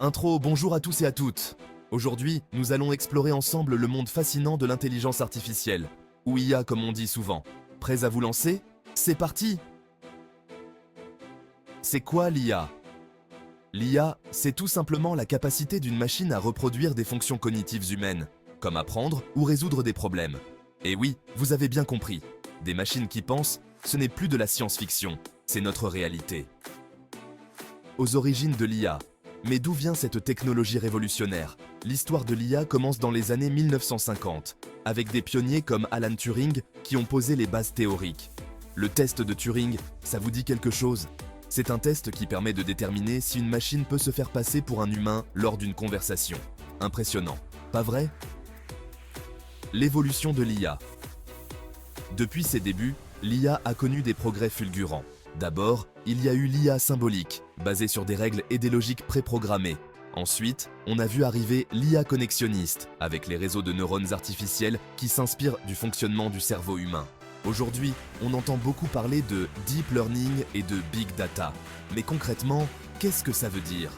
Intro, bonjour à tous et à toutes. Aujourd'hui, nous allons explorer ensemble le monde fascinant de l'intelligence artificielle, ou IA comme on dit souvent. Prêts à vous lancer? C'est parti! C'est quoi l'IA? L'IA, c'est tout simplement la capacité d'une machine à reproduire des fonctions cognitives humaines, comme apprendre ou résoudre des problèmes. Et oui, vous avez bien compris, des machines qui pensent, ce n'est plus de la science-fiction, c'est notre réalité. Aux origines de l'IA. Mais d'où vient cette technologie révolutionnaire? L'histoire de l'IA commence dans les années 1950, avec des pionniers comme Alan Turing qui ont posé les bases théoriques. Le test de Turing, ça vous dit quelque chose? C'est un test qui permet de déterminer si une machine peut se faire passer pour un humain lors d'une conversation. Impressionnant, pas vrai? L'évolution de l'IA. Depuis ses débuts, l'IA a connu des progrès fulgurants. D'abord, il y a eu l'IA symbolique, basée sur des règles et des logiques préprogrammées. Ensuite, on a vu arriver l'IA connexionniste, avec les réseaux de neurones artificiels qui s'inspirent du fonctionnement du cerveau humain. Aujourd'hui, on entend beaucoup parler de deep learning et de big data. Mais concrètement, qu'est-ce que ça veut dire?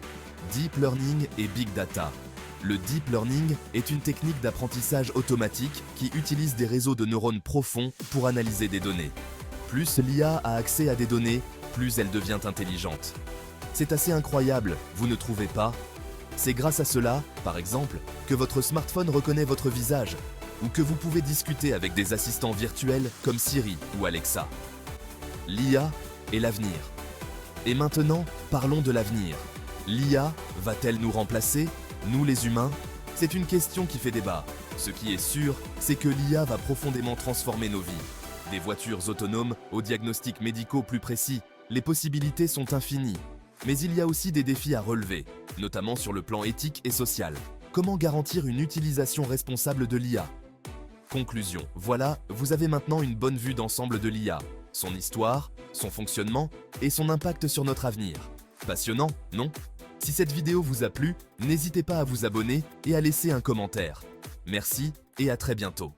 Deep learning et big data. Le deep learning est une technique d'apprentissage automatique qui utilise des réseaux de neurones profonds pour analyser des données. Plus l'IA a accès à des données, plus elle devient intelligente. C'est assez incroyable, vous ne trouvez pas? C'est grâce à cela, par exemple, que votre smartphone reconnaît votre visage, ou que vous pouvez discuter avec des assistants virtuels comme Siri ou Alexa. L'IA est l'avenir. Et maintenant, parlons de l'avenir. L'IA va-t-elle nous remplacer, nous les humains? C'est une question qui fait débat. Ce qui est sûr, c'est que l'IA va profondément transformer nos vies. Des voitures autonomes aux diagnostics médicaux plus précis, les possibilités sont infinies. Mais il y a aussi des défis à relever, notamment sur le plan éthique et social. Comment garantir une utilisation responsable de l'IA? Conclusion. Voilà, vous avez maintenant une bonne vue d'ensemble de l'IA, son histoire, son fonctionnement et son impact sur notre avenir. Passionnant, non? Si cette vidéo vous a plu, n'hésitez pas à vous abonner et à laisser un commentaire. Merci et à très bientôt.